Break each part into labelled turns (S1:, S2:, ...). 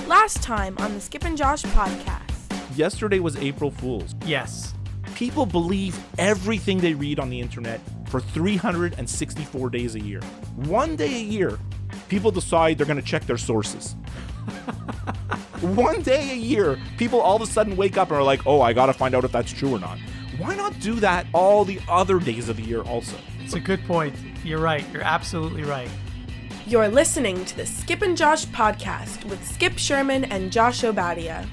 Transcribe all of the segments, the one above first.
S1: Last time on the Skip and Josh podcast.
S2: Yesterday was April Fool's.
S3: Yes.
S2: People believe everything they read on the internet for 364 days a year. One day a year, people decide they're going to check their sources. One day a year, people all of a sudden wake up and are like, oh, I got to find out if that's true or not. Why not do that all the other days of the year also?
S3: It's a good point. You're right. You're absolutely right.
S1: You're listening to the Skip and Josh podcast with Skip Sherman and Josh Obadia.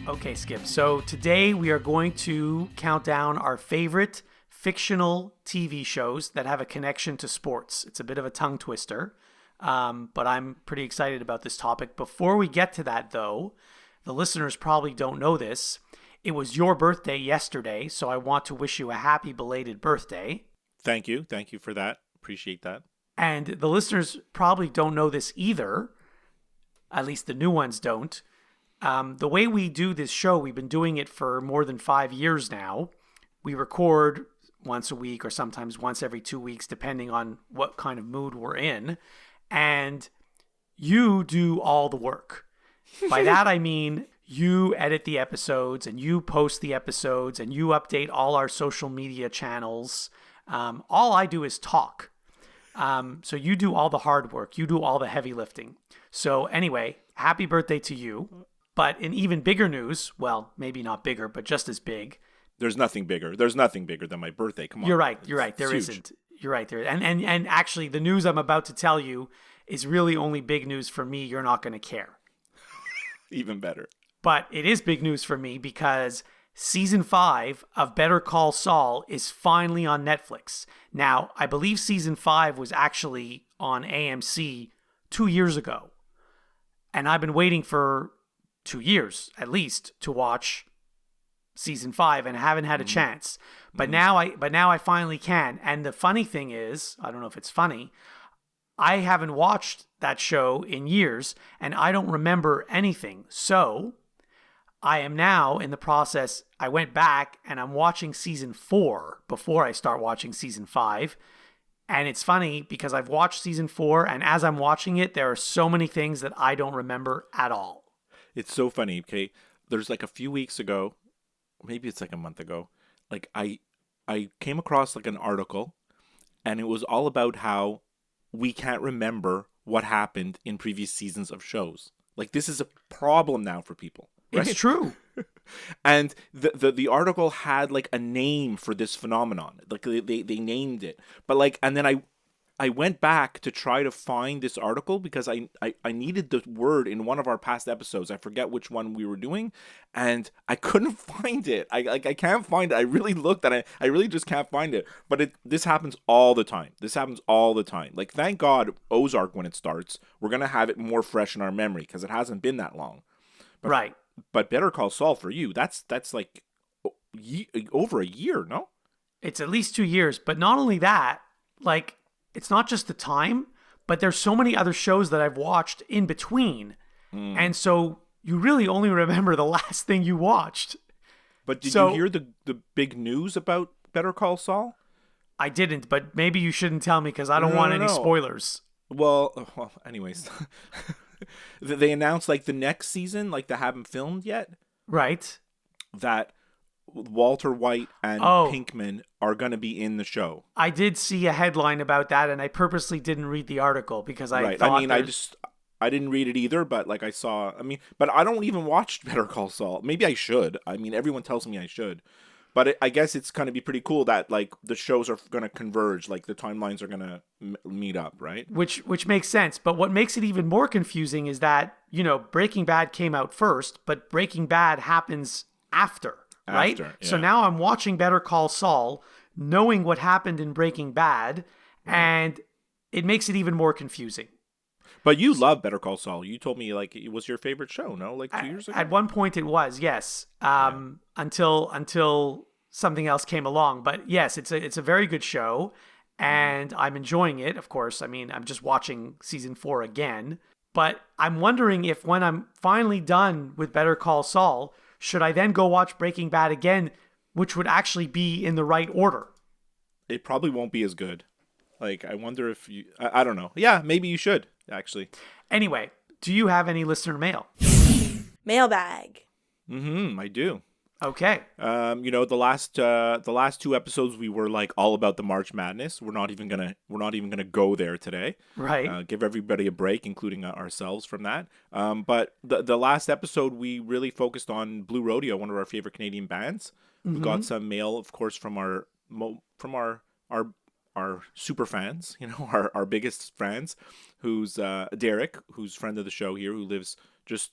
S3: Okay, Skip. So today we are going to count down our favorite fictional TV shows that have a connection to sports. It's a bit of a tongue twister, but I'm pretty excited about this topic. Before we get to that, though, the listeners probably don't know this. It was your birthday yesterday, so I want to wish you a happy belated birthday.
S2: Thank you. Thank you for that. Appreciate that.
S3: And the listeners probably don't know this either. At least the new ones don't. The way we do this show, we've been doing it for more than 5 years now. We record once a week or sometimes once every 2 weeks, depending on what kind of mood we're in. And you do all the work. By that, I mean you edit the episodes and you post the episodes and you update all our social media channels. All I do is talk. So you do all the hard work. You do all the heavy lifting. So anyway, happy birthday to you. But in even bigger news, well, maybe not bigger, but just as big.
S2: There's nothing bigger. There's nothing bigger than my birthday. Come on.
S3: You're right. You're right. There isn't. You're right. There. And actually, the news I'm about to tell you is really only big news for me. You're not going to care.
S2: Even better.
S3: But it is big news for me because Season 5 of Better Call Saul is finally on Netflix. Now, I believe Season 5 was actually on AMC 2 years ago. And I've been waiting for 2 years, at least, to watch Season 5 and haven't had a chance. But now I finally can. And the funny thing is, I don't know if it's funny, I haven't watched that show in years and I don't remember anything. So I am now in the process. I went back and I'm watching Season 4 before I start watching Season 5. And it's funny because I've watched Season 4 and as I'm watching it, there are so many things that I don't remember at all.
S2: It's so funny, okay? There's like a few weeks ago, maybe it's like a month ago, like I came across like an article and it was all about how we can't remember what happened in previous seasons of shows. Like this is a problem now for people. Right?
S3: It's true.
S2: And the article had like a name for this phenomenon. Like they named it. But like, and then I went back to try to find this article because I needed the word in one of our past episodes. I forget which one we were doing, and I couldn't find it. I can't find it. I really looked and I really just can't find it. But this happens all the time. This happens all the time. Like thank God Ozark, when it starts, we're gonna have it more fresh in our memory because it hasn't been that long. But,
S3: right.
S2: But Better Call Saul for you, that's like over a year, no?
S3: It's at least 2 years. But not only that, like, it's not just the time, but there's so many other shows that I've watched in between. And so you really only remember the last thing you watched.
S2: But did you hear the big news about Better Call Saul?
S3: I didn't, but maybe you shouldn't tell me because I don't want any spoilers.
S2: Well, anyways. They announced like the next season, like they haven't filmed yet.
S3: Right.
S2: That Walter White and Pinkman are going to be in the show.
S3: I did see a headline about that, and I purposely didn't read the article because I thought...
S2: I didn't read it either, but like but I don't even watch Better Call Saul. Maybe I should. I mean, everyone tells me I should. But I guess it's going to be pretty cool that like the shows are going to converge, like the timelines are going to meet up, right?
S3: Which makes sense. But what makes it even more confusing is that, Breaking Bad came out first, but Breaking Bad happens after. Right?
S2: Yeah.
S3: So now I'm watching Better Call Saul, knowing what happened in Breaking Bad, and it makes it even more confusing.
S2: But you love Better Call Saul. You told me like it was your favorite show, no? Like 2 years ago?
S3: At one point it was, yes. Until something else came along. But yes, it's a very good show, and I'm enjoying it, of course. I mean, I'm just watching Season 4 again. But I'm wondering if when I'm finally done with Better Call Saul, should I then go watch Breaking Bad again, which would actually be in the right order?
S2: It probably won't be as good. Like, I wonder if you... I don't know. Yeah, maybe you should. actually.
S3: Anyway, do you have any listener mail?
S1: Mailbag.
S2: I do.
S3: Okay.
S2: The last two episodes we were like all about the March Madness. We're not even gonna go there today.
S3: Right.
S2: Give everybody a break, including ourselves from that. But the last episode we really focused on Blue Rodeo, one of our favorite Canadian bands. We got some mail, of course, from our super fans, our biggest fans, who's Derek, who's friend of the show here, who lives just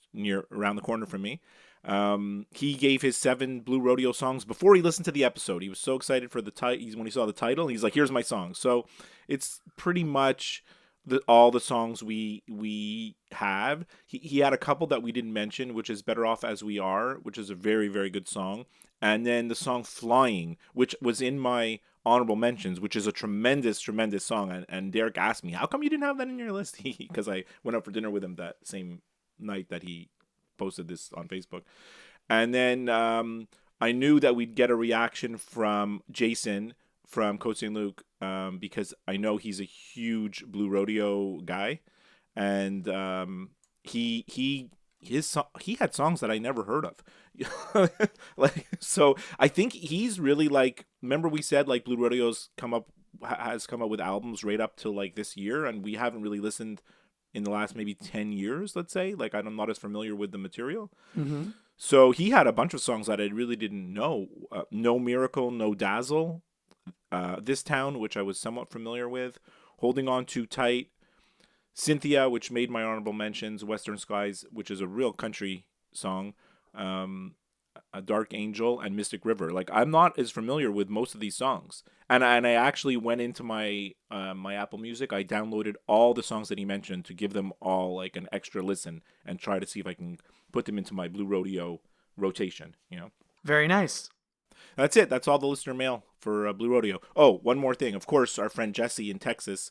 S2: around the corner from me. He gave his 7 Blue Rodeo songs before he listened to the episode. He was so excited for the title. When he saw the title, he's like, "Here's my song." So it's pretty much all the songs we have. He had a couple that we didn't mention, which is "Better Off as We Are," which is a very, very good song, and then the song "Flying," which was in my honorable mentions, which is a tremendous, tremendous song. And Derek asked me, "How come you didn't have that in your list?" Because I went out for dinner with him that same night that he posted this on Facebook. And then I knew that we'd get a reaction from Jason from Côte St. Luc, because I know he's a huge Blue Rodeo guy, and he had songs that I never heard of. So I think he's really like, remember we said like Blue Rodeo's has come up with albums right up to like this year, and we haven't really listened in the last maybe 10 years, let's say. Like, I'm not as familiar with the material. So he had a bunch of songs that I really didn't know. No Miracle, No Dazzle, This Town, which I was somewhat familiar with, Holding On Too Tight, Cynthia, which made my honorable mentions, Western Skies, which is a real country song, A Dark Angel, and Mystic River. Like, I'm not as familiar with most of these songs. And I actually went into my my Apple Music. I downloaded all the songs that he mentioned to give them all like an extra listen and try to see if I can put them into my Blue Rodeo rotation,
S3: Very nice.
S2: That's it. That's all the listener mail for Blue Rodeo. Oh, one more thing. Of course, our friend Jesse in Texas,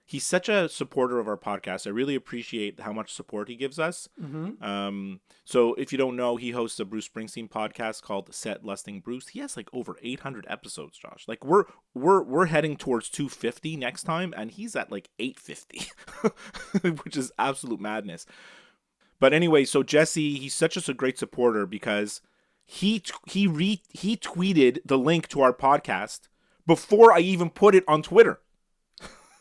S2: he's such a supporter of our podcast. I really appreciate how much support he gives us. So if you don't know, he hosts a Bruce Springsteen podcast called Set Lusting Bruce. He has like over 800 episodes, Josh. Like we're heading towards 250 next time, and he's at like 850, which is absolute madness. But anyway, so Jesse, he's such a great supporter because he tweeted the link to our podcast before I even put it on Twitter.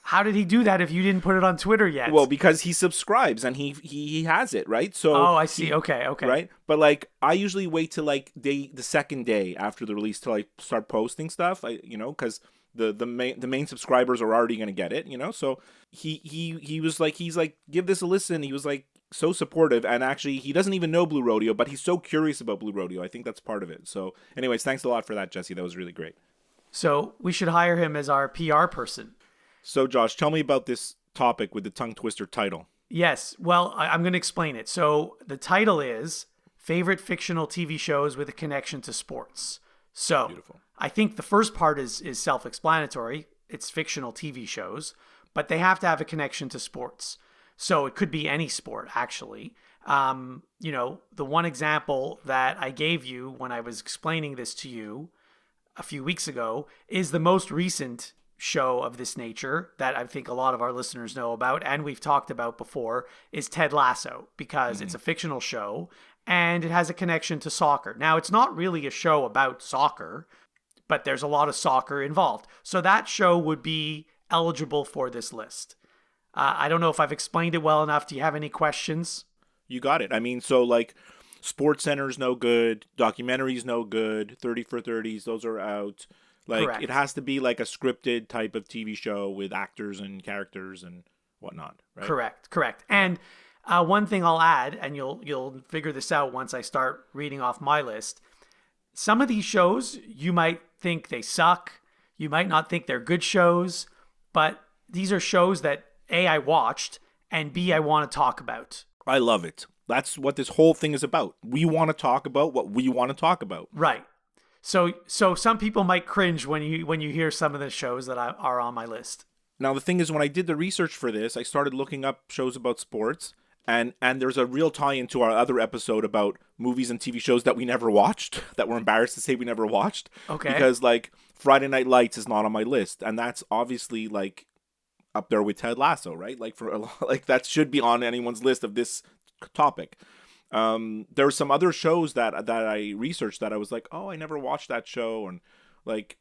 S3: How did he do that if you didn't put it on Twitter yet?
S2: Well, because he subscribes and he has it, right? So
S3: I see. Okay.
S2: Right? But like I usually wait till like the second day after the release till I start posting stuff. Because the main subscribers are already gonna get it, So he was like, he's like, give this a listen. He was like so supportive, and actually he doesn't even know Blue Rodeo, but he's so curious about Blue Rodeo. I think that's part of it. So anyways, thanks a lot for that, Jesse. That was really great.
S3: So we should hire him as our PR person.
S2: So Josh, tell me about this topic with the tongue twister title.
S3: Yes. Well, I'm going to explain it. So the title is Favorite Fictional TV Shows with a Connection to Sports. So
S2: Beautiful.
S3: I think the first part is self-explanatory. It's fictional TV shows, but they have to have a connection to sports. So it could be any sport, actually. The one example that I gave you when I was explaining this to you a few weeks ago is the most recent show of this nature that I think a lot of our listeners know about and we've talked about before is Ted Lasso, because it's a fictional show and it has a connection to soccer. Now, it's not really a show about soccer, but there's a lot of soccer involved. So that show would be eligible for this list. I don't know if I've explained it well enough. Do you have any questions?
S2: You got it. I mean, so like Sports Center's no good, documentary's no good, 30 for 30s, those are out. Like,
S3: Correct.
S2: It has to be like a scripted type of TV show with actors and characters and whatnot, right?
S3: Correct. And one thing I'll add, and you'll figure this out once I start reading off my list. Some of these shows, you might think they suck. You might not think they're good shows. But these are shows that, A, I watched, and B, I want to talk about.
S2: I love it. That's what this whole thing is about. We want to talk about what we want to talk about.
S3: Right. So some people might cringe when you hear some of the shows that are on my list.
S2: Now, the thing is, when I did the research for this, I started looking up shows about sports, and there's a real tie-in to our other episode about movies and TV shows that we never watched, that we're embarrassed to say we never watched.
S3: Okay.
S2: Because, like, Friday Night Lights is not on my list, and that's obviously, like, up there with Ted Lasso, right? Like like that should be on anyone's list of this topic. There were some other shows that I researched that I was like, oh, I never watched that show, and like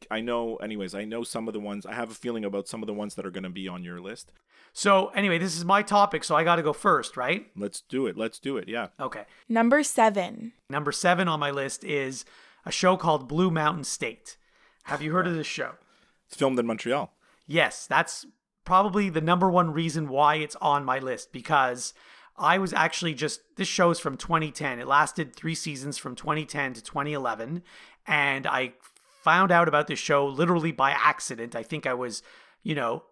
S2: I know. Anyways, I know some of the ones. I have a feeling about some of the ones that are going to be on your list.
S3: So anyway, this is my topic, so I got to go first, right?
S2: Let's do it. Yeah.
S3: Okay.
S1: Number 7.
S3: Number 7 on my list is a show called Blue Mountain State. Have you heard of this show?
S2: It's filmed in Montreal.
S3: Yes, that's probably the number one reason why it's on my list, because I was actually this show's from 2010. It lasted 3 seasons from 2010 to 2011. And I found out about this show literally by accident. I think I was,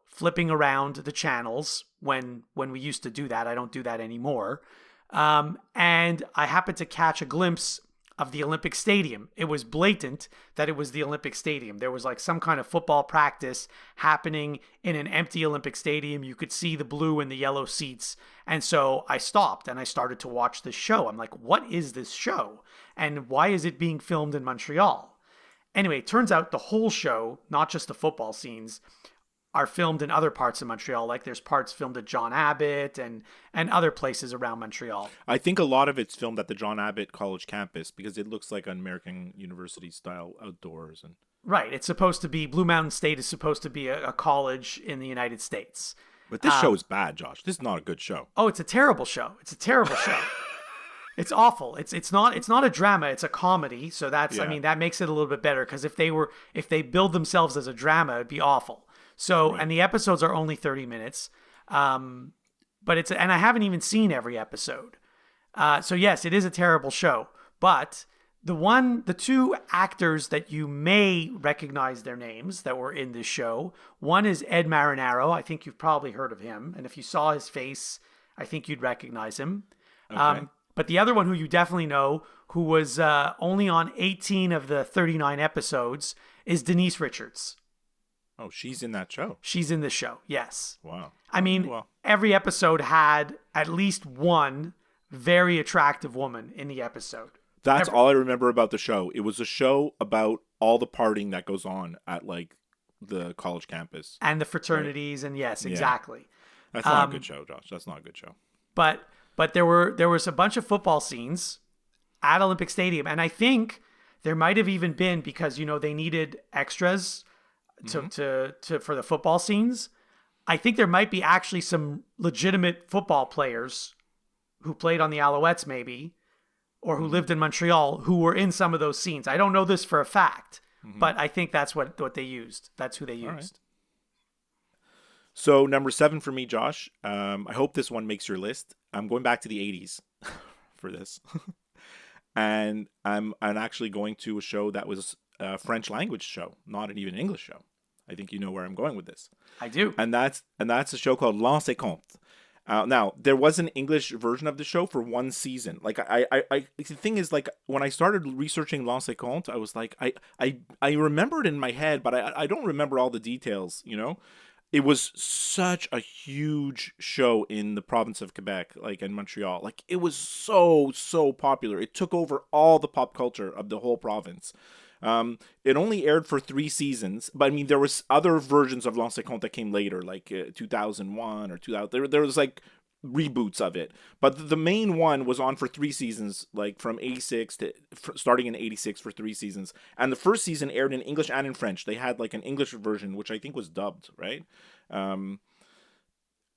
S3: flipping around the channels when we used to do that. I don't do that anymore. And I happened to catch a glimpse of the Olympic Stadium. It was blatant that it was the Olympic Stadium. There was like some kind of football practice happening in an empty Olympic Stadium. You could see the blue and the yellow seats. And so I stopped and I started to watch this show. I'm like, what is this show? And why is it being filmed in Montreal? Anyway, it turns out the whole show, not just the football scenes, are filmed in other parts of Montreal. Like there's parts filmed at John Abbott and other places around Montreal.
S2: I think a lot of it's filmed at the John Abbott College campus because it looks like an American university style outdoors. And
S3: right. It's supposed to be, Blue Mountain State is supposed to be a college in the United States.
S2: But this show is bad, Josh. This is not a good show.
S3: Oh, it's a terrible show. It's a terrible show. It's awful. It's not a drama. It's a comedy. So that's, I mean, that makes it a little bit better, because if they build themselves as a drama, it'd be awful. So, right. And the episodes are only 30 minutes. But and I haven't even seen every episode. So yes, it is a terrible show, but the 2 actors that you may recognize their names that were in this show, one is Ed Marinaro. I think you've probably heard of him. And if you saw his face, I think you'd recognize him. Okay. But the other one who you definitely know, who was only on 18 of the 39 episodes, is Denise Richards.
S2: Oh, she's in that show.
S3: She's in the show, yes.
S2: Wow.
S3: I mean, every episode had at least one very attractive woman in the episode.
S2: That's all I remember about the show. It was a show about all the partying that goes on at like the college campus.
S3: And the fraternities, right? And yes, exactly.
S2: That's not a good show, Josh. That's not a good show.
S3: But there was a bunch of football scenes at Olympic Stadium, and I think there might have even been, because they needed extras to for the football scenes. I think there might be actually some legitimate football players who played on the Alouettes maybe, or who lived in Montreal, who were in some of those scenes. I don't know this for a fact, but I think that's what they used. That's who they used. Right.
S2: So number 7 for me, Josh. I hope this one makes your list. I'm going back to the 80s for this. And I'm actually going to a show that was a French language show, not even an English show. I think you know where I'm going with this.
S3: I do.
S2: And that's a show called L'Anse et Compte. Now, there was an English version of the show for 1 season. Like I the thing is, like, when I started researching L'Anse et Compte, I was like, I remember it in my head, but I don't remember all the details, It was such a huge show in the province of Quebec, like in Montreal. Like, it was so popular. It took over all the pop culture of the whole province. It only aired for 3 seasons, but I mean, there was other versions of L'Anse et Compte that came later, like 2001 or 2000. There was like reboots of it, but the main one was on for 3 seasons, like from 86 to starting in 86 for 3 seasons. And the first season aired in English and in French. They had like an English version, which I think was dubbed, right?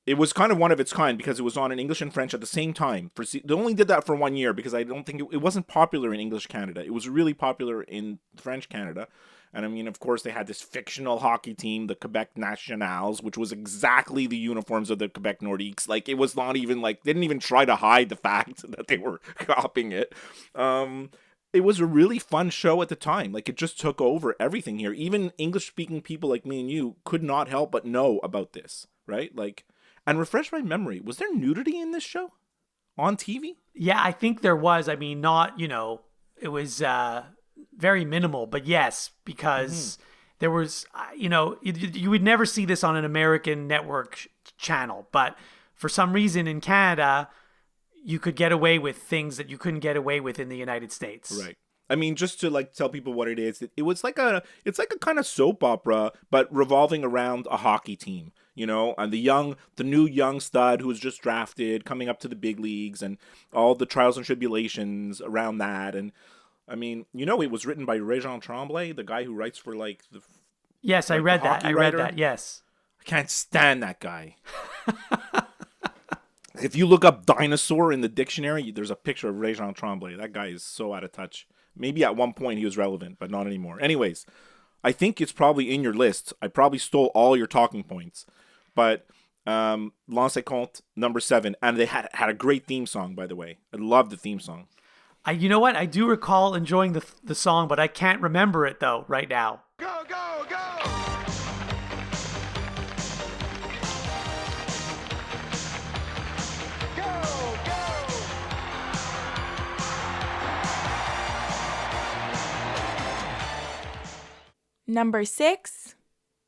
S2: It was kind of one of its kind because it was on in English and French at the same time. They only did that for 1 year because I don't think it wasn't popular in English Canada. It was really popular in French Canada. And I mean, of course, they had this fictional hockey team, the Quebec Nationals, which was exactly the uniforms of the Quebec Nordiques. Like, it was not even like, they didn't even try to hide the fact that they were copying it. It was a really fun show at the time. Like, it just took over everything here. Even English-speaking people like me and you could not help but know about this, right? Like, and refresh my memory, was there nudity in this show on TV?
S3: Yeah, I think there was. I mean, not, it was very minimal, but yes, because there was, you would never see this on an American network channel, but for some reason in Canada, you could get away with things that you couldn't get away with in the United States.
S2: Right. I mean, just to like tell people what it is, it's like a kind of soap opera, but revolving around a hockey team. you know, and the new young stud who was just drafted, coming up to the big leagues, and all the trials and tribulations around that. And I mean, you know, it was written by Regent Tremblay, the guy who writes for like the
S3: Yes, I
S2: like the
S3: read that.
S2: hockey
S3: I read
S2: writer.
S3: that. Yes.
S2: I can't stand that guy. If you look up dinosaur in the dictionary, there's a picture of Regent Tremblay. That guy is so out of touch. Maybe at one point he was relevant, but not anymore. Anyways, I think it's probably in your list. I probably stole all your talking points. But Lance Compte, number 7. And they had a great theme song, by the way. I love the theme song.
S3: You know what? I do recall enjoying the song, but I can't remember it though right now.
S4: Go, go, go! Go, go!
S1: Number 6.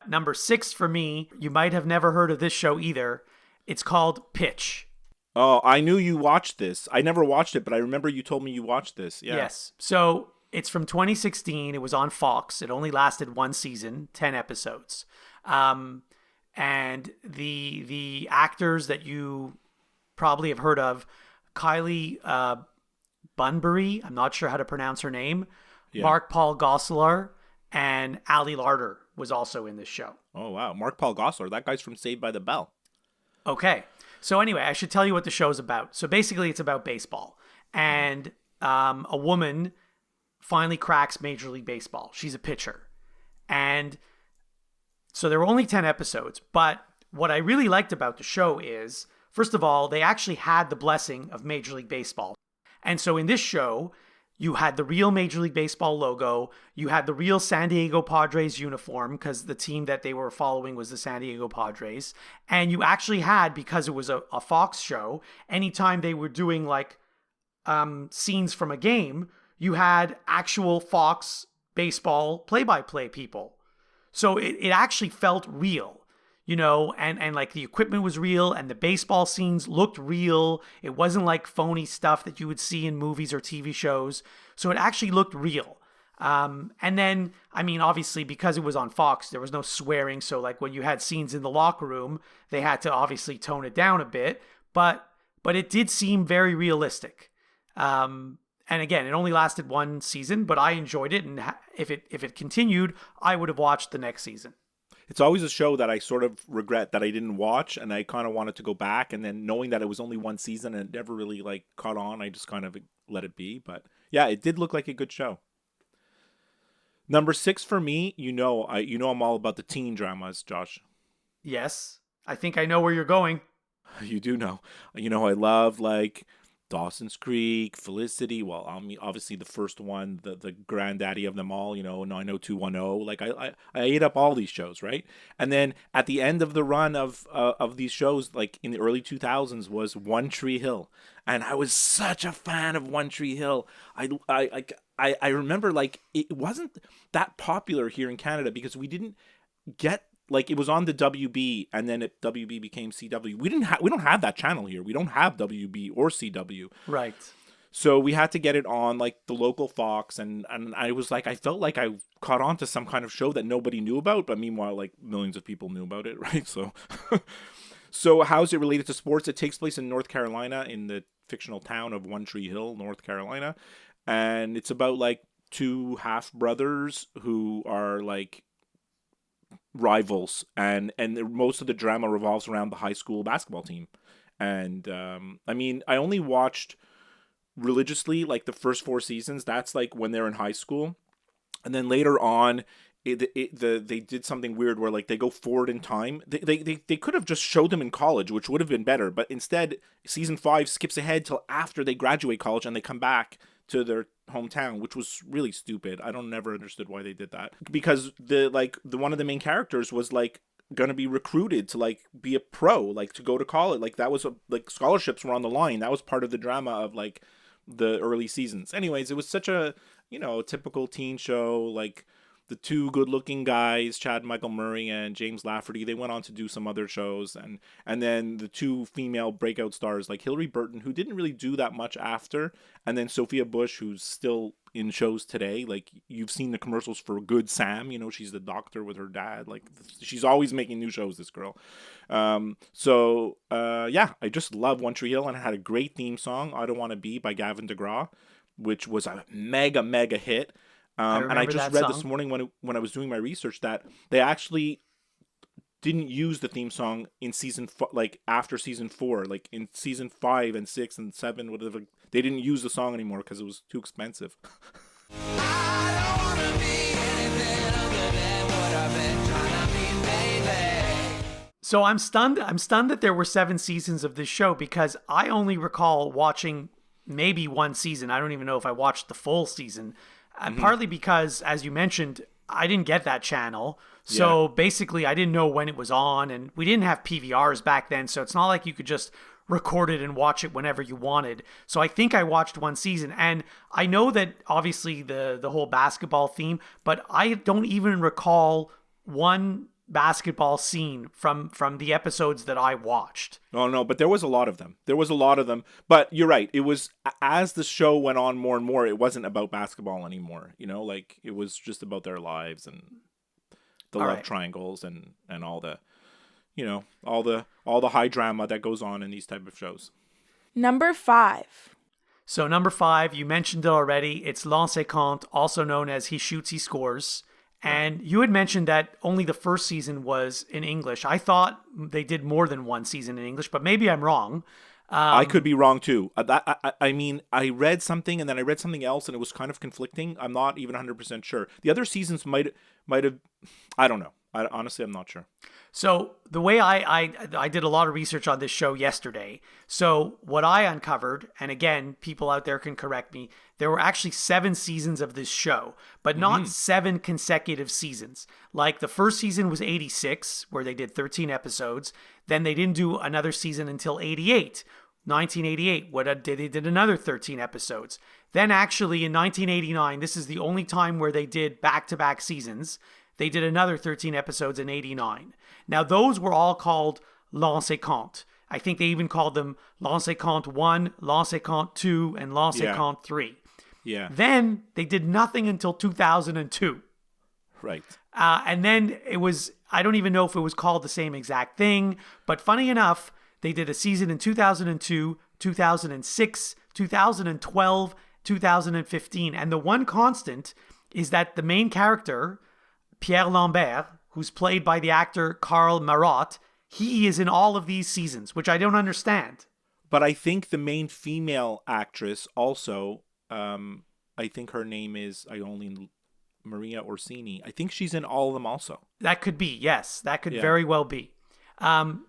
S3: Number 6 for me, you might have never heard of this show either. It's called Pitch.
S2: Oh, I knew you watched this. I never watched it, but I remember you told me you watched this. Yeah.
S3: Yes. So it's from 2016. It was on Fox. It only lasted one season, 10 episodes. And the actors that you probably have heard of, Kylie Bunbury, I'm not sure how to pronounce her name,
S2: Yeah.
S3: Mark Paul Gosselaar, and Ali Larter was also in this show.
S2: Oh, wow. Mark Paul Gosselaar. That guy's from Saved by the Bell.
S3: Okay. So anyway, I should tell you what the show's about. So basically it's about baseball. And a woman finally cracks Major League Baseball. She's a pitcher. And so there were only 10 episodes. But what I really liked about the show is, first of all, they actually had the blessing of Major League Baseball. And so in this show, you had the real Major League Baseball logo. You had the real San Diego Padres uniform because the team that they were following was the San Diego Padres. And you actually had, because it was a Fox show, anytime they were doing like scenes from a game, you had actual Fox baseball play-by-play people. So it actually felt real. You know, and like the equipment was real and the baseball scenes looked real. It wasn't like phony stuff that you would see in movies or TV shows. So it actually looked real. And then, I mean, obviously, because it was on Fox, there was no swearing. So like when you had scenes in the locker room, they had to obviously tone it down a bit. But it did seem very realistic. And again, it only lasted one season, but I enjoyed it. And if it continued, I would have watched the next season.
S2: It's always a show that I sort of regret that I didn't watch, and I kind of wanted to go back, and then knowing that it was only one season and it never really like caught on, I just kind of let it be. But yeah, it did look like a good show. Number 6 for me, I'm all about the teen dramas, Josh.
S3: Yes, I think I know where you're going.
S2: You do know. I love like Dawson's Creek, Felicity. Well, I mean, obviously the first one, the granddaddy of them all, 90210. Like I ate up all these shows, right? And then at the end of the run of these shows, like in the early 2000s, was One Tree Hill, and I was such a fan of One Tree Hill. I remember like it wasn't that popular here in Canada because we didn't get. Like it was on the WB, and then WB became CW. We don't have that channel here. We don't have WB or CW.
S3: Right.
S2: So we had to get it on like the local Fox, and I was like, I felt like I caught on to some kind of show that nobody knew about, but meanwhile, like millions of people knew about it, right? So how's it related to sports? It takes place in North Carolina, in the fictional town of One Tree Hill, North Carolina, and it's about like two half brothers who are like rivals, and most of the drama revolves around the high school basketball team. And I mean, I only watched religiously like the first 4 seasons. That's like when they're in high school, and then later on they did something weird where like they go forward in time. They could have just showed them in college, which would have been better, but instead season 5 skips ahead till after they graduate college and they come back to their hometown, which was really stupid. I don't never understood why they did that, because the one of the main characters was like gonna be recruited to like be a pro, like to go to college. Like that was like scholarships were on the line. That was part of the drama of like the early seasons. Anyways, it was such a typical teen show. Like the two good-looking guys, Chad Michael Murray and James Lafferty, they went on to do some other shows, and then the two female breakout stars like Hilary Burton, who didn't really do that much after, and then Sophia Bush, who's still in shows today. Like, you've seen the commercials for Good Sam. You know, she's the doctor with her dad. Like, she's always making new shows, this girl. Yeah, I just love One Tree Hill, and it had a great theme song, I Don't Want to Be by Gavin DeGraw, which was a mega, mega hit. And I just read this morning when I was doing my research that they actually didn't use the theme song in after season 4, like in season 5 and 6 and 7, whatever. They didn't use the song anymore because it was too expensive.
S3: So I'm stunned. I'm stunned that there were 7 seasons of this show, because I only recall watching maybe one season. I don't even know if I watched the full season. Partly because, as you mentioned, I didn't get that channel. So basically, I didn't know when it was on, and we didn't have PVRs back then. So it's not like you could just record it and watch it whenever you wanted. So I think I watched one season, and I know that obviously the whole basketball theme, but I don't even recall one basketball scene from the episodes that I watched.
S2: Oh no, but there was a lot of them. But you're right. It was, as the show went on more and more, it wasn't about basketball anymore. You know, like, it was just about their lives and the love triangles and all the, you know, all the high drama that goes on in these type of shows.
S1: Number 5.
S3: So number 5, you mentioned it already. It's Lancé Compte, also known as He Shoots, He Scores. And you had mentioned that only the first season was in English. I thought they did more than one season in English, but maybe I'm wrong.
S2: I could be wrong too. I mean, I read something and then I read something else, and it was kind of conflicting. I'm not even 100% sure. The other seasons might have. I don't know. Honestly, I'm not sure.
S3: So the way I did a lot of research on this show yesterday. So what I uncovered, and again, people out there can correct me, there were actually 7 seasons of this show, but not 7 consecutive seasons. Like, the first season was 86, where they did 13 episodes. Then they didn't do another season until 88. 1988, they did another 13 episodes. Then actually in 1989, this is the only time where they did back-to-back seasons. They did another 13 episodes in 89. Now, those were all called Lancé Compte. I think they even called them Lancé Compte 1, Lancé Compte 2, and Lancé Compte 3.
S2: Yeah.
S3: Then they did nothing until 2002.
S2: Right.
S3: And then it was, I don't even know if it was called the same exact thing, but funny enough, they did a season in 2002, 2006, 2012, 2015. And the one constant is that the main character, Pierre Lambert, who's played by the actor Karl Marotte, he is in all of these seasons, which I don't understand.
S2: But I think the main female actress also, I think her name is Maria Orsini. I think she's in all of them also.
S3: That could be, yes. That could very well be.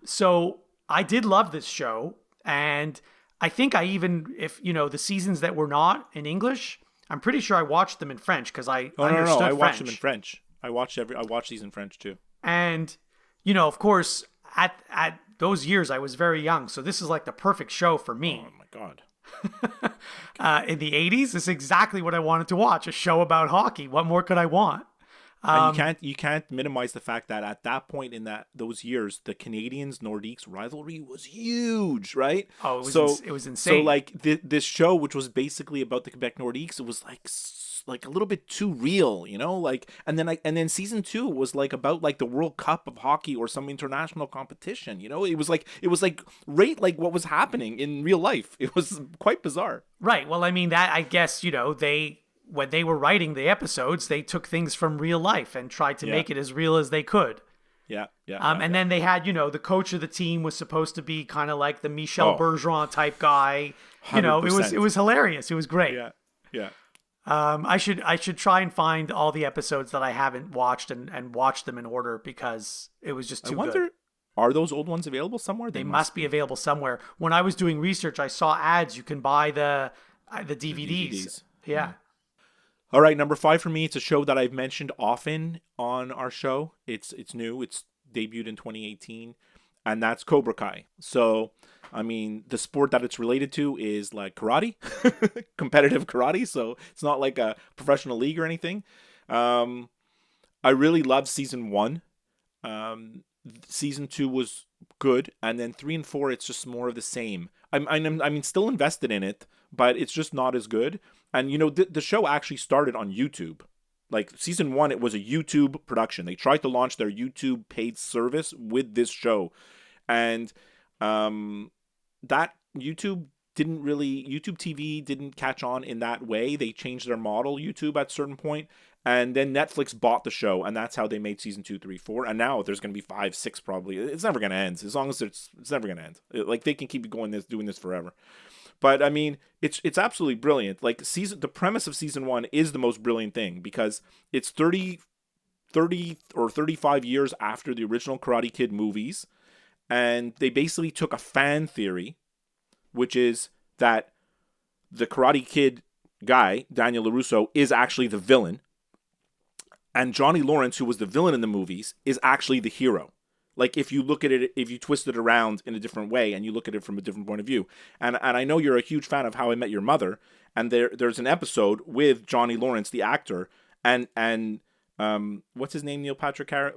S3: So I did love this show. And I think I even, if, you know, the seasons that were not in English, I'm pretty sure I watched them in French because I understood French.
S2: I watched them in French. I watched these in French too. And,
S3: you know, of course, at those years, I was very young. So this is like the perfect show for me.
S2: Oh my God.
S3: In the 80s, this is exactly what I wanted to watch. A show about hockey. What more could I want?
S2: And you can't minimize the fact that at that point in those years, the Canadians Nordiques rivalry was huge, right?
S3: Oh, it was insane.
S2: So like this show, which was basically about the Quebec Nordiques, it was like a little bit too real, you know, like, and then season 2 was like about like the World Cup of hockey or some international competition, you know. It was like right, like what was happening in real life. It was quite bizarre.
S3: Right. Well, I mean, that, I guess, you know, when they were writing the episodes, they took things from real life and tried to make it as real as they could.
S2: Yeah.
S3: And then they had, you know, the coach of the team was supposed to be kind of like the Michel Bergeron type guy. 100%. You know, it was hilarious. It was great.
S2: Yeah.
S3: I should try and find all the episodes that I haven't watched and watch them in order because it was just too good.
S2: Are those old ones available somewhere?
S3: They must be available somewhere. When I was doing research, I saw ads. You can buy the DVDs. Yeah.
S2: All right, number 5 for me. It's a show that I've mentioned often on our show. It's new. It's debuted in 2018, and that's Cobra Kai. So, I mean, the sport that it's related to is like karate, competitive karate. So it's not like a professional league or anything. I really loved season 1. Season 2 was good, and then 3 and 4 it's just more of the same. I'm still invested in it, but it's just not as good. And the show actually started on YouTube. Like season 1, it was a YouTube production. They tried to launch their YouTube paid service with this show, and that YouTube TV didn't catch on in that way. They changed their model, YouTube, at a certain point, and then Netflix bought the show, and that's how they made season 2, 3, 4. And now there's going to be 5, 6 probably. It's never going to end. As long as it's never going to end. Like they can keep doing this forever. But I mean, it's absolutely brilliant. Like the premise of season 1 is the most brilliant thing, because it's 30 or 35 years after the original Karate Kid movies, and they basically took a fan theory, which is that the Karate Kid guy, Daniel LaRusso, is actually the villain, and Johnny Lawrence, who was the villain in the movies, is actually the hero. Like if you look at it, if you twist it around in a different way and you look at it from a different point of view. And I know you're a huge fan of How I Met Your Mother, and there's an episode with Johnny Lawrence, the actor, and what's his name, Neil Patrick Harris?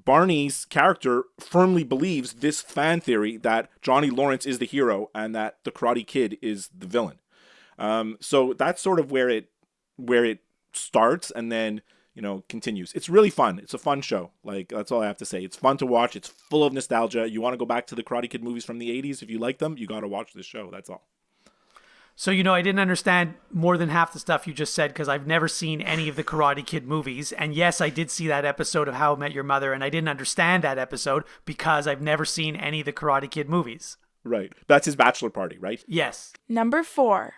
S2: Barney's character firmly believes this fan theory that Johnny Lawrence is the hero and that the Karate Kid is the villain. So that's sort of where it starts, and then continues. It's really fun. It's a fun show. Like, that's all I have to say. It's fun to watch. It's full of nostalgia. You want to go back to the Karate Kid movies from the 80s. If you like them, you got to watch this show. That's all.
S3: So, I didn't understand more than half the stuff you just said because I've never seen any of the Karate Kid movies. And yes, I did see that episode of How I Met Your Mother, and I didn't understand that episode because I've never seen any of the Karate Kid movies.
S2: Right. That's his bachelor party, right?
S3: Yes.
S1: Number 4.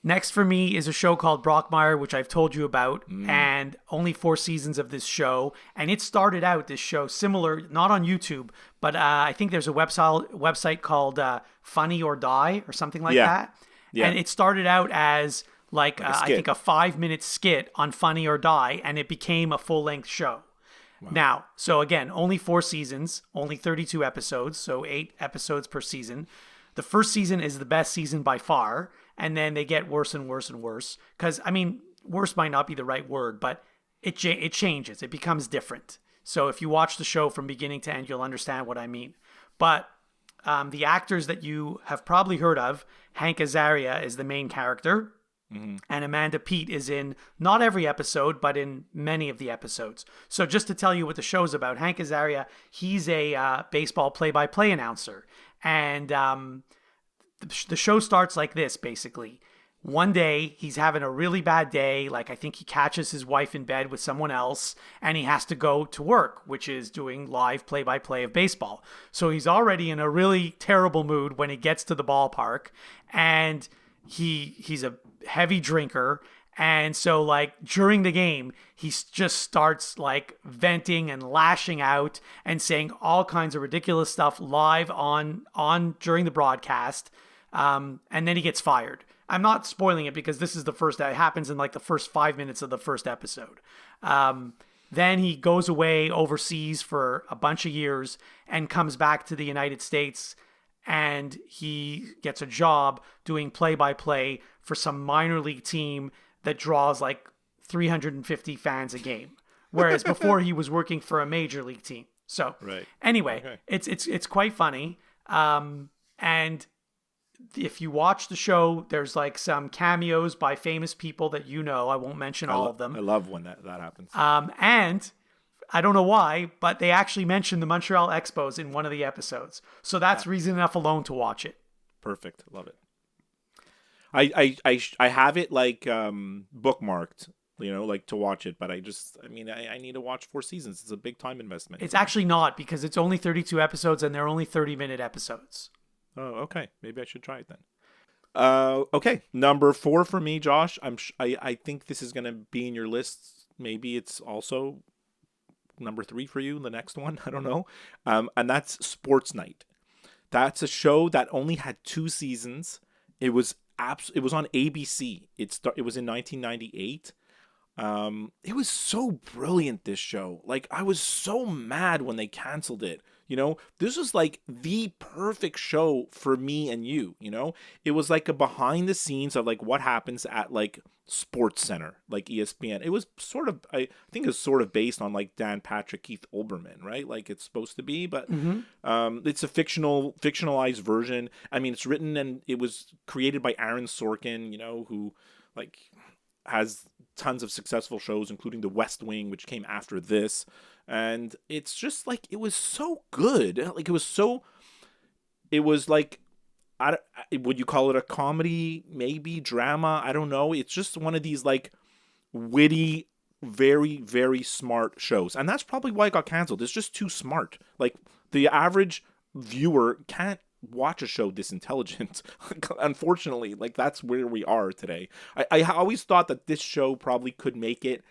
S3: Next for me is a show called Brockmire, which I've told you about, and only 4 seasons of this show. And it started out, this show, similar, not on YouTube, but I think there's a website called Funny or Die or something like that. Yeah. And it started out as like I think a 5-minute skit on Funny or Die, and it became a full-length show. Wow. Now, so again, only 4 seasons, only 32 episodes, so 8 episodes per season. The first season is the best season by far, and then they get worse and worse and worse. Because, I mean, worse might not be the right word, but it changes. It becomes different. So if you watch the show from beginning to end, you'll understand what I mean. But the actors that you have probably heard of, Hank Azaria is the main character, and Amanda Peet is in not every episode, but in many of the episodes. So just to tell you what the show's about, Hank Azaria, he's a baseball play-by-play announcer. And the show starts like this, basically. One day, he's having a really bad day. Like, I think he catches his wife in bed with someone else, and he has to go to work, which is doing live play-by-play of baseball. So he's already in a really terrible mood when he gets to the ballpark, and he's a heavy drinker. And so, like, during the game, he just starts, like, venting and lashing out and saying all kinds of ridiculous stuff live on during the broadcast. And then he gets fired. I'm not spoiling it because this is it happens in, like, the first 5 minutes of the first episode. Then he goes away overseas for a bunch of years and comes back to the United States, and he gets a job doing play-by-play for some minor league team that draws like 350 fans a game, whereas before he was working for a major league team. So anyway, it's quite funny. And if you watch the show, there's like some cameos by famous people that I won't mention all of them.
S2: I love when that happens.
S3: And I don't know why, but they actually mentioned the Montreal Expos in one of the episodes. So that's reason enough alone to watch it.
S2: Perfect. Love it. I have it like bookmarked, like to watch it, but I need to watch 4 seasons. It's a big time investment.
S3: It's actually not, because it's only 32 episodes and they're only 30-minute episodes.
S2: Oh, okay. Maybe I should try it then. Okay. Number 4 for me, Josh. I think this is going to be in your list. Maybe it's also number 3 for you, the next one. I don't know. And that's Sports Night. That's a show that only had 2 seasons. It was on ABC. It was in 1998. It was so brilliant, this show. Like, I was so mad when they canceled it. You know, this was like the perfect show for me and you, you know? It was like a behind the scenes of like what happens at like Sports Center, like ESPN. It was sort of, I think it's sort of based on like Dan Patrick, Keith Olbermann, right? Like it's supposed to be, but it's a fictionalized version. I mean, it's written and it was created by Aaron Sorkin, you know, who like has tons of successful shows, including The West Wing, which came after this. And it's just like, it was so good. Like, it was like, would you call it a comedy? Maybe drama? I don't know. It's just one of these like witty, very, very smart shows. And that's probably why it got canceled. It's just too smart. Like, the average viewer can't watch a show this intelligent. Unfortunately, like that's where we are today. I always thought that this show probably could make it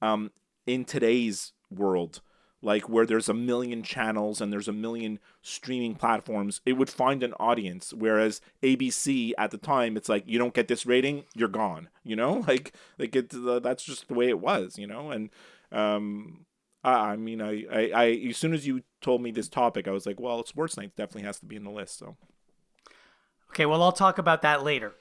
S2: in today's world, like where there's a million channels and there's a million streaming platforms, it would find an audience. Whereas ABC at the time, it's like, you don't get this rating, you're gone. You know, like that's just the way it was. You know, and I mean, I as soon as you told me this topic, I was like, well, Sports Night definitely has to be in the list. So,
S3: Okay, well, I'll talk about that later.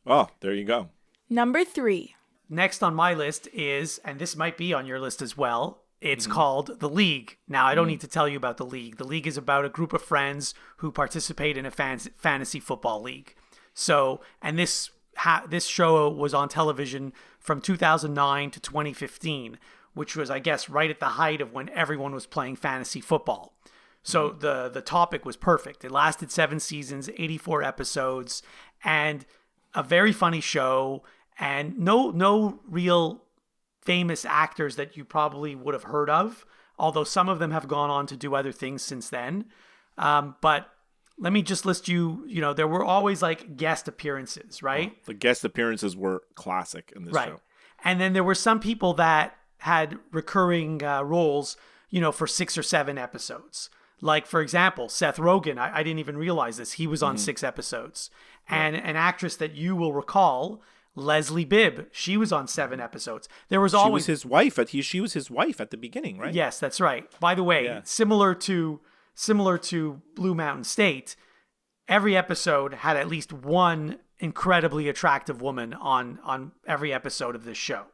S2: oh, there you go.
S1: Number 3.
S3: Next on my list is, and this might be on your list as well, it's called The League. Now, I don't need to tell you about The League. The League is about a group of friends who participate in a fantasy football league. So, and this show was on television from 2009 to 2015, which was, I guess, right at the height of when everyone was playing fantasy football. So the topic was perfect. It lasted 7 seasons, 84 episodes, and a very funny show, and no real famous actors that you probably would have heard of, although some of them have gone on to do other things since then. But let me just list you, there were always like guest appearances, right?
S2: The guest appearances were classic in this show.
S3: And then there were some people that had recurring roles, for 6 or 7 episodes. Like, for example, Seth Rogen, I didn't even realize this. He was on 6 episodes. And an actress that you will recall, Leslie Bibb, she was on 7 episodes. There was always
S2: his wife. She was his wife at the beginning, right?
S3: Yes, that's right. By the way, similar to Blue Mountain State, every episode had at least one incredibly attractive woman on every episode of this show.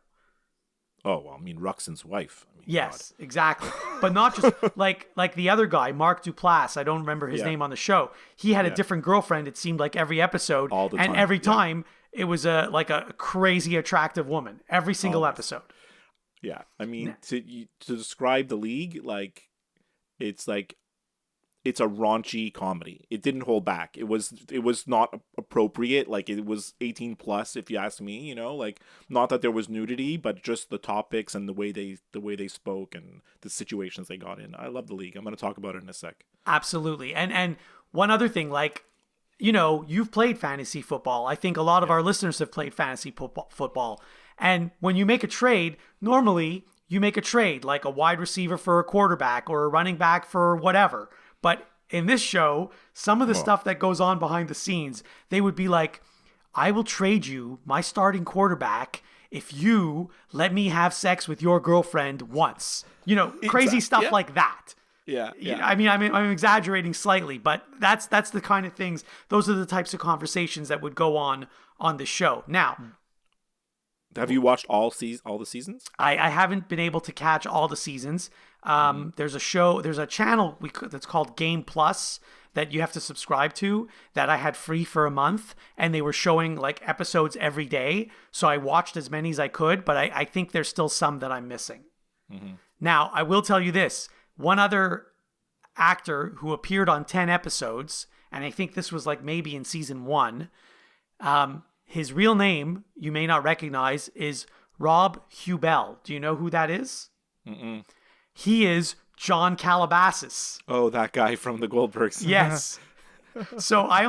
S2: Oh, well, I mean, Ruxin's wife. I mean,
S3: yes, God. Exactly. But not just like the other guy, Mark Duplass. I don't remember his name on the show. He had a different girlfriend, it seemed like, every episode.
S2: All the time.
S3: And every time it was a crazy attractive woman. Every single episode.
S2: Yeah. I mean, to describe The League, like, it's a raunchy comedy. It didn't hold back. It was not appropriate. Like, it was 18 plus, if you ask me, like, not that there was nudity, but just the topics and the way they spoke and the situations they got in. I love The League. I'm going to talk about it in a sec.
S3: Absolutely. And one other thing, like, you've played fantasy football. I think a lot of our listeners have played fantasy football. And when you make a trade, normally you make a trade like a wide receiver for a quarterback or a running back for whatever. But in this show, some of the stuff that goes on behind the scenes, they would be like, I will trade you my starting quarterback if you let me have sex with your girlfriend once. Crazy stuff like that.
S2: Yeah.
S3: I mean, I'm exaggerating slightly, but that's the kind of things, those are the types of conversations that would go on the show. Now,
S2: have you watched all the seasons?
S3: I haven't been able to catch all the seasons. There's a channel that's called Game Plus that you have to subscribe to that I had free for a month, and they were showing like episodes every day. So I watched as many as I could, but I think there's still some that I'm missing. Now, I will tell you this. One other actor who appeared on 10 episodes, and I think this was like maybe in season 1, his real name, you may not recognize, is Rob Huebel. Do you know who that is? Mm-mm. He is John Calabasas.
S2: Oh, that guy from the Goldbergs.
S3: Yes. So I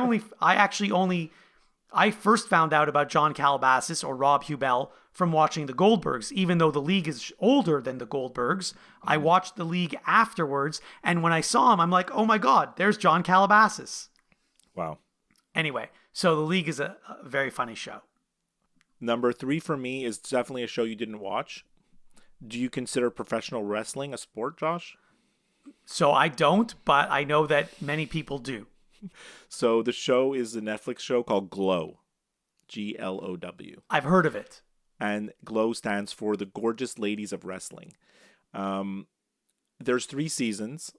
S3: first found out about John Calabasas or Rob Huebel from watching the Goldbergs. Even though the League is older than the Goldbergs, I watched the League afterwards, and when I saw him, I'm like, oh my God, there's John Calabasas.
S2: Wow.
S3: Anyway, so the League is a very funny show.
S2: Number 3 for me is definitely a show you didn't watch. Do you consider professional wrestling a sport, Josh?
S3: So I don't, but I know that many people do.
S2: So the show is a Netflix show called Glow, GLOW,
S3: I've heard of it.
S2: and Glow stands for the Gorgeous Ladies of Wrestling. Um, there's 3 seasons.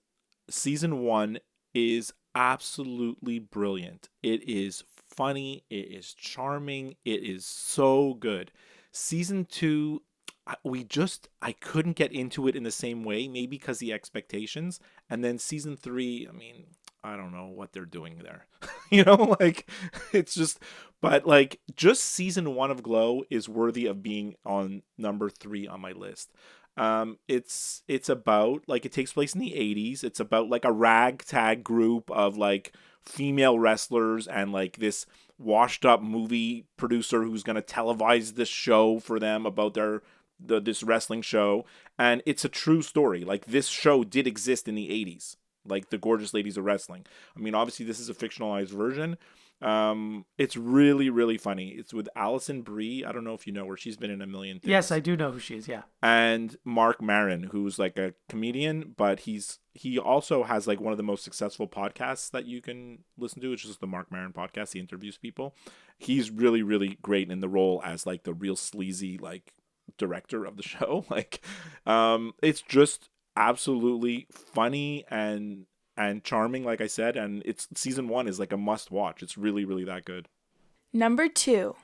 S2: Season 1 is absolutely brilliant. It is funny. It is charming. It is so good. Season 2, I couldn't get into it in the same way, maybe because the expectations. And then season 3, I mean, I don't know what they're doing there. Like it's just, but like just season 1 of Glow is worthy of being on number 3 on my list. It's about, like, it takes place in the 80s. It's about like a ragtag group of like female wrestlers and like this washed up movie producer who's going to televise this show for them about this wrestling show. And it's a true story. Like, this show did exist in the 80s, like the Gorgeous Ladies of Wrestling. I mean, obviously this is a fictionalized version. It's really, really funny. It's with Alison Brie. I don't know if you know her. She's been in a million things.
S3: Yes, I do know who she is. Yeah.
S2: And Mark Maron, who's like a comedian, but he also has like one of the most successful podcasts that you can listen to. It's just the Mark Maron podcast. He interviews people. He's really, really great in the role as like the real sleazy like director of the show. Like, it's just absolutely funny and charming, like I said, and it's season 1 is like a must watch. It's really, really that good.
S1: Number 2.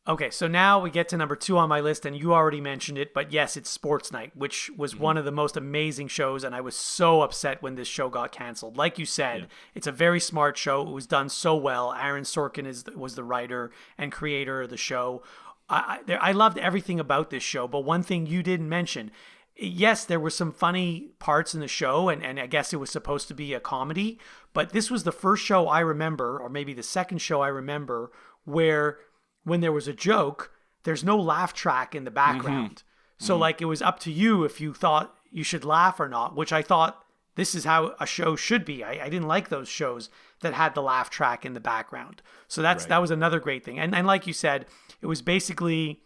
S3: Okay, so now we get to number 2 on my list, and you already mentioned it, but yes, it's Sports Night, which was one of the most amazing shows, and I was so upset when this show got canceled. Like you said, It's a very smart show. It was done so well. Aaron Sorkin was the writer and creator of the show. I loved everything about this show, but one thing you didn't mention, yes, there were some funny parts in the show, and I guess it was supposed to be a comedy, but this was the first show I remember, or maybe the second show I remember, where when there was a joke, there's no laugh track in the background. So like, it was up to you if you thought you should laugh or not, which I thought this is how a show should be. I didn't like those shows that had the laugh track in the background. So that was another great thing. And like you said, it was basically,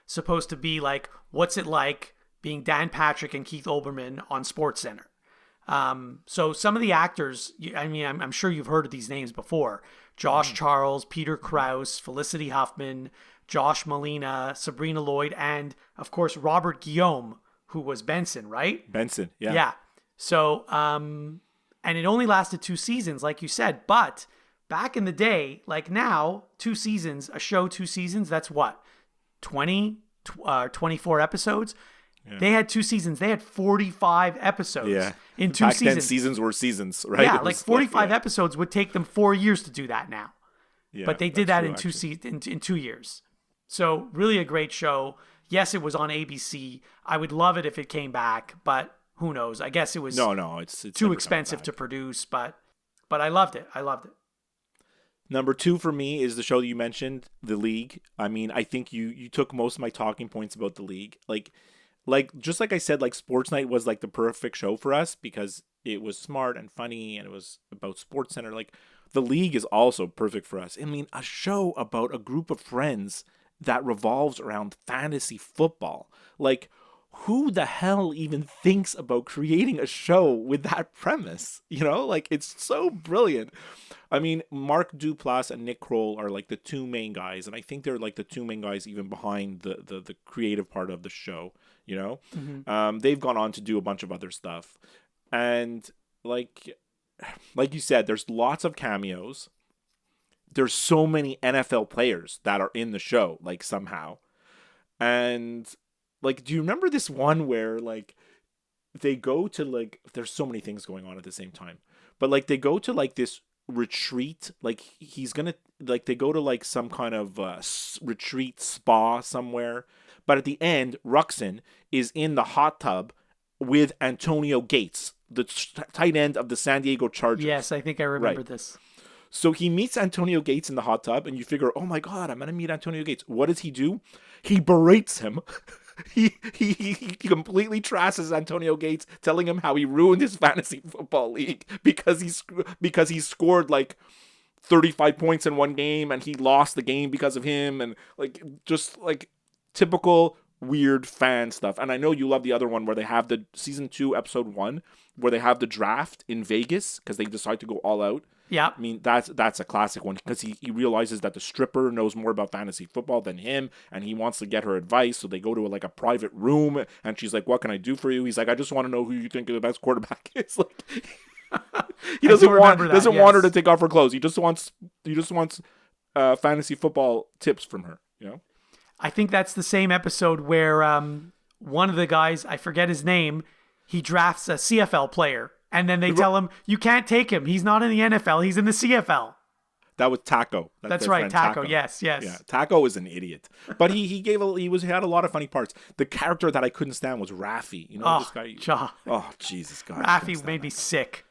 S3: supposed to be like, what's it like being Dan Patrick and Keith Olbermann on SportsCenter? So some of the actors, I mean, I'm sure you've heard of these names before. Josh Charles, Peter Krause, Felicity Huffman, Josh Molina, Sabrina Lloyd, and of course, Robert Guillaume, who was Benson, right?
S2: Benson, yeah.
S3: Yeah. So, and it only lasted 2 seasons, like you said, but back in the day, like now, 2 seasons, a show, 2 seasons, that's what? 24 episodes. Yeah. They had 2 seasons. They had 45 episodes in 2
S2: Back
S3: seasons.
S2: Then, seasons were seasons, right?
S3: Yeah, like 45 episodes would take them 4 years to do that now. Yeah, but they did that in 2 years. So really a great show. Yes, it was on ABC. I would love it if it came back, but who knows? I guess it was
S2: it's
S3: too expensive to produce, but I loved it.
S2: Number 2 for me is the show that you mentioned, The League. I mean, I think you took most of my talking points about The League. Like just like I said, like Sports Night was like the perfect show for us because it was smart and funny and it was about SportsCenter. Like, The League is also perfect for us. I mean, a show about a group of friends that revolves around fantasy football. Like, who the hell even thinks about creating a show with that premise? Like, it's so brilliant. I mean, Mark Duplass and Nick Kroll are like the 2 main guys, and I think they're like the 2 main guys even behind the creative part of the show. They've gone on to do a bunch of other stuff, and like you said, there's lots of cameos. There's so many NFL players that are in the show, like, somehow. And like, do you remember this one where like they go to like, there's so many things going on at the same time, but like they go to like this retreat, like they go to like some kind of retreat spa somewhere, but at the end Ruxin is in the hot tub with Antonio Gates, the tight end of the San Diego Chargers.
S3: Yes, I think I remember this.
S2: So he meets Antonio Gates in the hot tub, and you figure, oh my God, I'm going to meet Antonio Gates. What does he do? He berates him. He completely trashes Antonio Gates, telling him how he ruined his fantasy football league because he scored like 35 points in one game and he lost the game because of him, and like just like typical weird fan stuff. And I know you love the other one where they have the season 2, episode 1, where they have the draft in Vegas because they decide to go all out.
S3: Yeah.
S2: I mean, that's a classic one because he realizes that the stripper knows more about fantasy football than him, and he wants to get her advice. So they go to like a private room, and she's like, "What can I do for you?" He's like, "I just want to know who you think the best quarterback is." Like, he doesn't want her to take off her clothes. He just wants fantasy football tips from her. You know.
S3: I think that's the same episode where one of the guys, I forget his name, he drafts a CFL player. And then they tell him, you can't take him. He's not in the NFL. He's in the CFL.
S2: That was Taco.
S3: That's right, Taco. Yes.
S2: Yeah, Taco is an idiot. But he had a lot of funny parts. The character that I couldn't stand was Raffi. You know this guy? Oh, Jesus God.
S3: Raffi made me sick.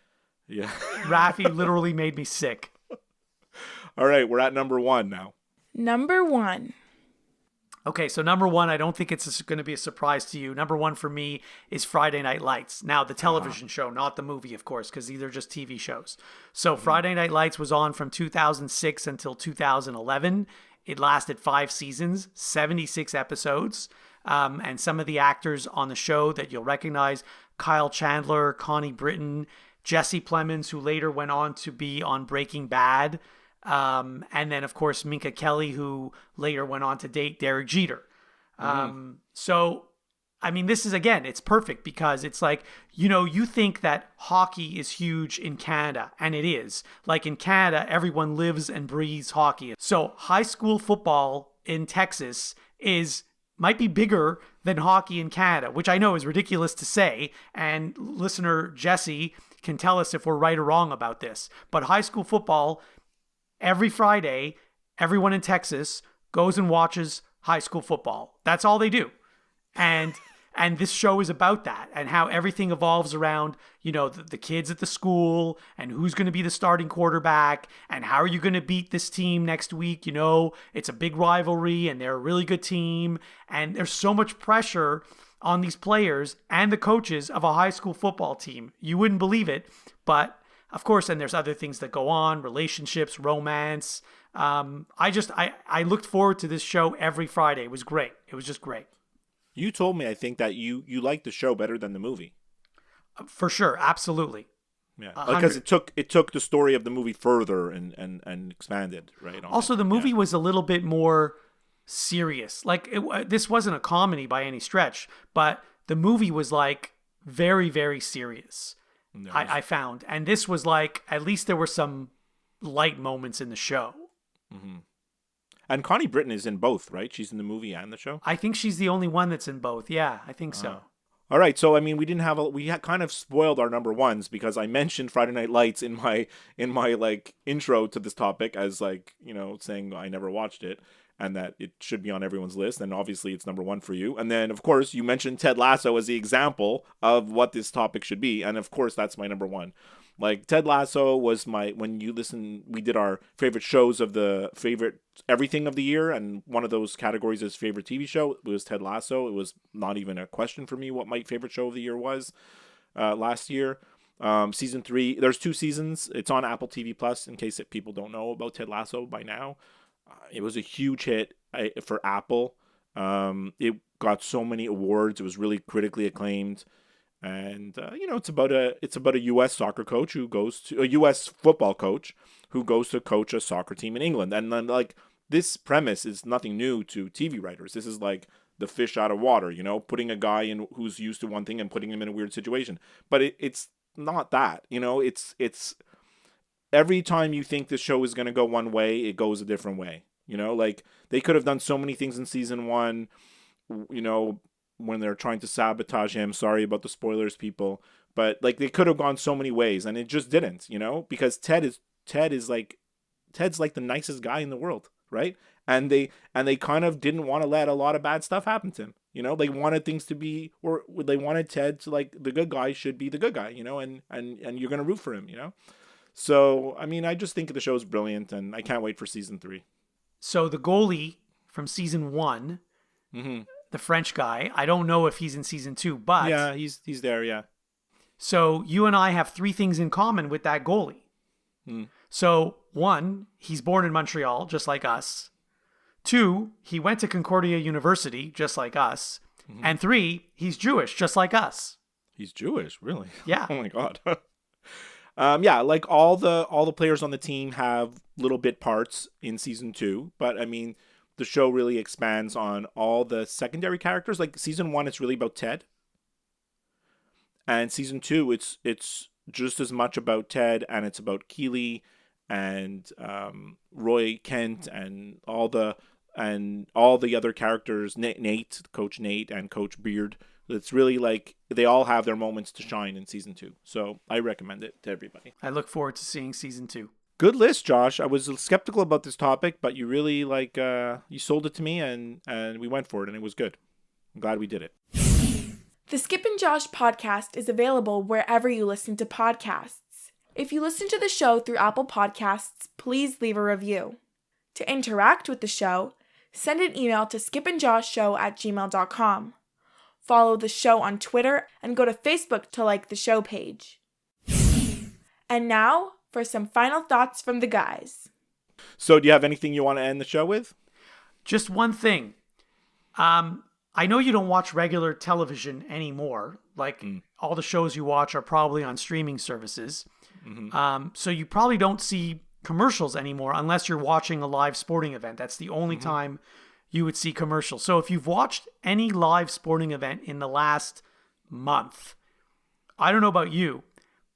S2: Yeah.
S3: Raffi literally made me sick.
S2: All right, we're at number 1 now.
S1: Number 1.
S3: Okay, so number 1, I don't think it's going to be a surprise to you. Number 1 for me is Friday Night Lights. Now, the television show, not the movie, of course, because these are just TV shows. So Friday Night Lights was on from 2006 until 2011. It lasted 5 seasons, 76 episodes. And some of the actors on the show that you'll recognize, Kyle Chandler, Connie Britton, Jesse Plemons, who later went on to be on Breaking Bad. And then, of course, Minka Kelly, who later went on to date Derek Jeter. So, I mean, this is, again, it's perfect because it's like, you think that hockey is huge in Canada, and it is. Like in Canada, everyone lives and breathes hockey. So high school football in Texas might be bigger than hockey in Canada, which I know is ridiculous to say. And listener Jesse can tell us if we're right or wrong about this. But high school football, every Friday, everyone in Texas goes and watches high school football. That's all they do. And this show is about that and how everything evolves around, the kids at the school and who's going to be the starting quarterback and how are you going to beat this team next week. It's a big rivalry and they're a really good team. And there's so much pressure on these players and the coaches of a high school football team. You wouldn't believe it, but of course, and there's other things that go on, relationships, romance. I looked forward to this show every Friday. It was great. It was just great.
S2: You told me, I think, that you liked the show better than the movie.
S3: For sure. Absolutely.
S2: Yeah. Because it took the story of the movie further and expanded, right?
S3: Also, the movie was a little bit more serious. Like, this wasn't a comedy by any stretch, but the movie was like very, very serious. No, I found. And this was like, at least there were some light moments in the show.
S2: Mm-hmm. And Connie Britton is in both, right? She's in the movie and the show?
S3: I think she's the only one that's in both. Yeah, I think so.
S2: All right. So, I mean, we had kind of spoiled our number 1s because I mentioned Friday Night Lights in my like intro to this topic as like, saying I never watched it and that it should be on everyone's list. And obviously it's number 1 for you. And then, of course, you mentioned Ted Lasso as the example of what this topic should be. And of course, that's my number 1. Like Ted Lasso was we did our favorite shows of the favorite everything of the year. And one of those categories is favorite TV show. It was Ted Lasso. It was not even a question for me what my favorite show of the year was last year. Season 3, there's 2 seasons. It's on Apple TV Plus in case people don't know about Ted Lasso by now. It was a huge hit for Apple. It got so many awards. It was really critically acclaimed. And it's about a U.S. soccer coach a U.S. football coach who goes to coach a soccer team in England. And then like this premise is nothing new to TV writers. This is like the fish out of water, putting a guy in who's used to one thing and putting him in a weird situation. But it's not that, it's every time you think the show is going to go one way, it goes a different way. Like they could have done so many things in season 1, when they're trying to sabotage him. Sorry about the spoilers, people. But like they could have gone so many ways and it just didn't, because Ted's like the nicest guy in the world, right? And they kind of didn't want to let a lot of bad stuff happen to him. They wanted things to be, or they wanted Ted to, like, the good guy should be the good guy, and you're going to root for him, So, I mean, I just think the show's brilliant and I can't wait for season 3.
S3: So the goalie from season 1, the French guy, I don't know if he's in season 2, but
S2: yeah, he's there. Yeah.
S3: So you and I have 3 things in common with that goalie. So 1, he's born in Montreal, just like us. 2, he went to Concordia University, just like us. And 3, he's Jewish, just like us.
S2: He's Jewish, really?
S3: Yeah.
S2: Oh my god. Yeah, like all the players on the team have little bit parts in season 2, but I mean, the show really expands on all the secondary characters. Like season 1, it's really about Ted, and season 2, it's just as much about Ted, and it's about Keeley and Roy Kent and all the other characters, Nate, Coach Nate, and Coach Beard. It's really like they all have their moments to shine in season 2. So I recommend it to everybody.
S3: I look forward to seeing season 2.
S2: Good list, Josh. I was skeptical about this topic, but you really you sold it to me, and we went for it, and it was good. I'm glad we did it.
S1: The Skip and Josh podcast is available wherever you listen to podcasts. If you listen to the show through Apple Podcasts, please leave a review. To interact with the show, send an email to skipandjoshshow@gmail.com. Follow the show on Twitter and go to Facebook to like the show page. And now for some final thoughts from the guys.
S2: So do you have anything you want to end the show with?
S3: Just one thing. I know you don't watch regular television anymore. Like all the shows you watch are probably on streaming services. So you probably don't see commercials anymore unless you're watching a live sporting event. That's the only time you would see commercials. So if you've watched any live sporting event in the last month, I don't know about you,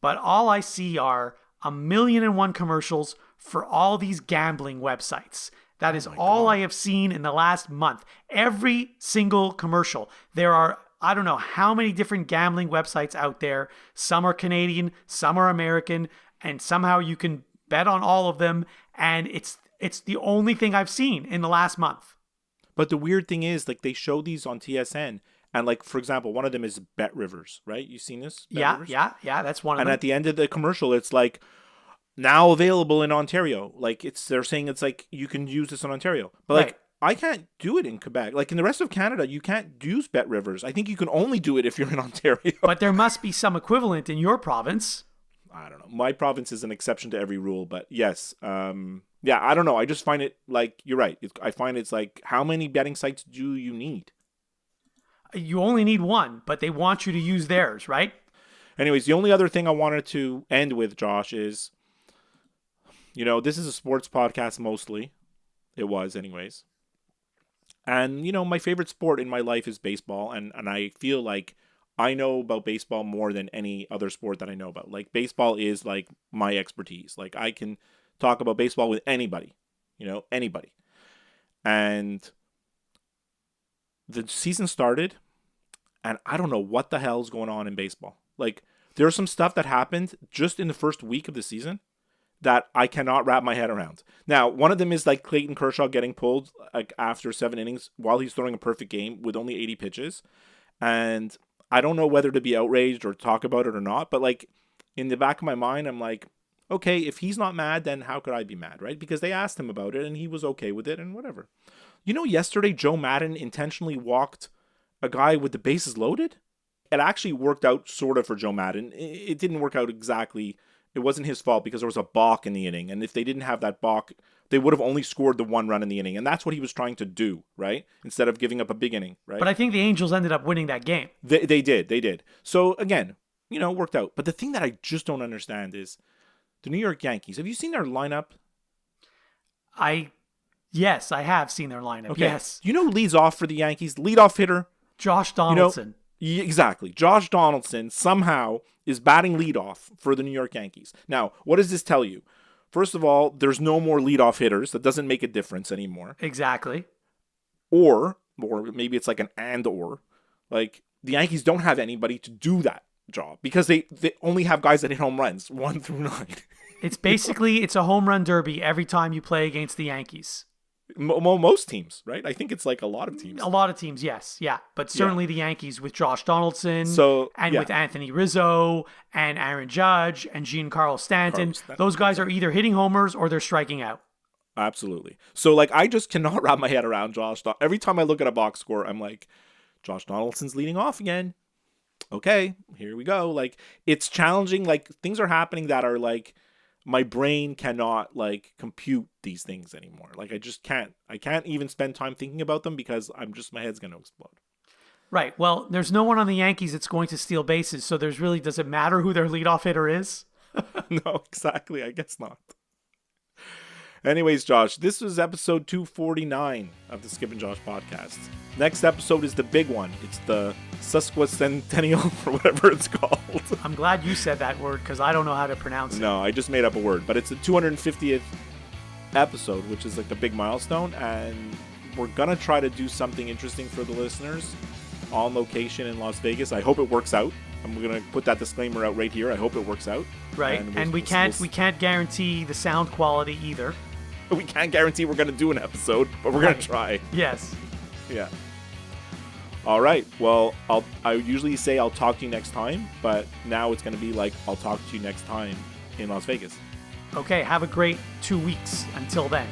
S3: but all I see are 1,000,001 commercials for all these gambling websites. That is all I have seen in the last month. Every single commercial. There are, I don't know how many different gambling websites out there. Some are Canadian, some are American, and somehow you can bet on all of them. And it's the only thing I've seen in the last month.
S2: But the weird thing is, like, they show these on TSN, and like, for example, one of them is Bet Rivers, right? You seen this? Bet Rivers?
S3: Yeah, that's one of
S2: And
S3: them.
S2: at the end of the commercial, it's like, now available in Ontario. Like, they're saying it's like you can use this in Ontario, but like
S3: Right.
S2: I can't do it in Quebec. Like in the rest of Canada, you can't use Bet Rivers. I think you can only do it if you're in Ontario.
S3: But there must be some equivalent in your province.
S2: I don't know. My province is an exception to every rule, but yes. Yeah, I don't know. I just find it like, you're right. I find it's like, how many betting sites do you need?
S3: You only need one, but they want you to use theirs, right?
S2: Anyways, the only other thing I wanted to end with, Josh, is, this is a sports podcast mostly. It was anyways. And, my favorite sport in my life is baseball. And I feel like I know about baseball more than any other sport that I know about. Like, baseball is like my expertise. Like, I can talk about baseball with anybody, anybody. And the season started, and I don't know what the hell's going on in baseball. Like, there's some stuff that happened just in the first week of the season that I cannot wrap my head around. Now, one of them is like Clayton Kershaw getting pulled like after 7 innings while he's throwing a perfect game with only 80 pitches. And I don't know whether to be outraged or talk about it or not, but like in the back of my mind, I'm like, okay, if he's not mad, then how could I be mad, right? Because they asked him about it and he was okay with it and whatever. Yesterday Joe Madden intentionally walked a guy with the bases loaded. It actually worked out sort of for Joe Madden. It didn't work out exactly. It wasn't his fault because there was a balk in the inning. And if they didn't have that balk, they would have only scored the 1 run in the inning. And that's what he was trying to do, right? Instead of giving up a big inning, right?
S3: But I think the Angels ended up winning that game.
S2: They did. So again, it worked out. But the thing that I just don't understand is the New York Yankees. Have you seen their lineup?
S3: Yes, I have seen their lineup.
S2: Okay.
S3: Yes.
S2: Who leads off for the Yankees? Leadoff hitter?
S3: Josh Donaldson.
S2: Exactly. Josh Donaldson somehow is batting leadoff for the New York Yankees. Now, what does this tell you? First of all, there's no more leadoff hitters. That doesn't make a difference anymore.
S3: Exactly.
S2: Or maybe it's like an and/or. Like, the Yankees don't have anybody to do that job because they only have guys that hit home runs 1 through 9.
S3: It's basically, it's a home run derby every time you play against the Yankees.
S2: Most teams, right? I think it's like a lot of teams.
S3: A lot of teams, yes. Yeah. But certainly the Yankees with Josh Donaldson with Anthony Rizzo and Aaron Judge and Giancarlo Stanton. Those guys are either hitting homers or they're striking out.
S2: Absolutely. So, like, I just cannot wrap my head around Josh. Every time I look at a box score, I'm like, Josh Donaldson's leading off again. Okay, here we go. Like, it's challenging. Like, things are happening that are like, my brain cannot like compute these things anymore. Like I just can't. I can't even spend time thinking about them because my head's going to explode.
S3: Right. Well, there's no one on the Yankees that's going to steal bases, so does it matter who their leadoff hitter is?
S2: No, exactly. I guess not. Anyways, Josh, this was episode 249 of the Skip and Josh podcast. Next episode is the big one. It's the Sesquicentennial or whatever it's called.
S3: I'm glad you said that word because I don't know how to pronounce it.
S2: No, I just made up a word. But it's the 250th episode, which is like the big milestone. And we're going to try to do something interesting for the listeners on location in Las Vegas. I hope it works out. I'm going to put that disclaimer out right here. I hope it works out.
S3: Right. And we can't guarantee the sound quality either.
S2: We can't guarantee we're going to do an episode, but we're going to try.
S3: Yes.
S2: Yeah. All right. Well, I usually say I'll talk to you next time, but now it's going to be like I'll talk to you next time in Las Vegas.
S3: Okay. Have a great 2 weeks. Until then.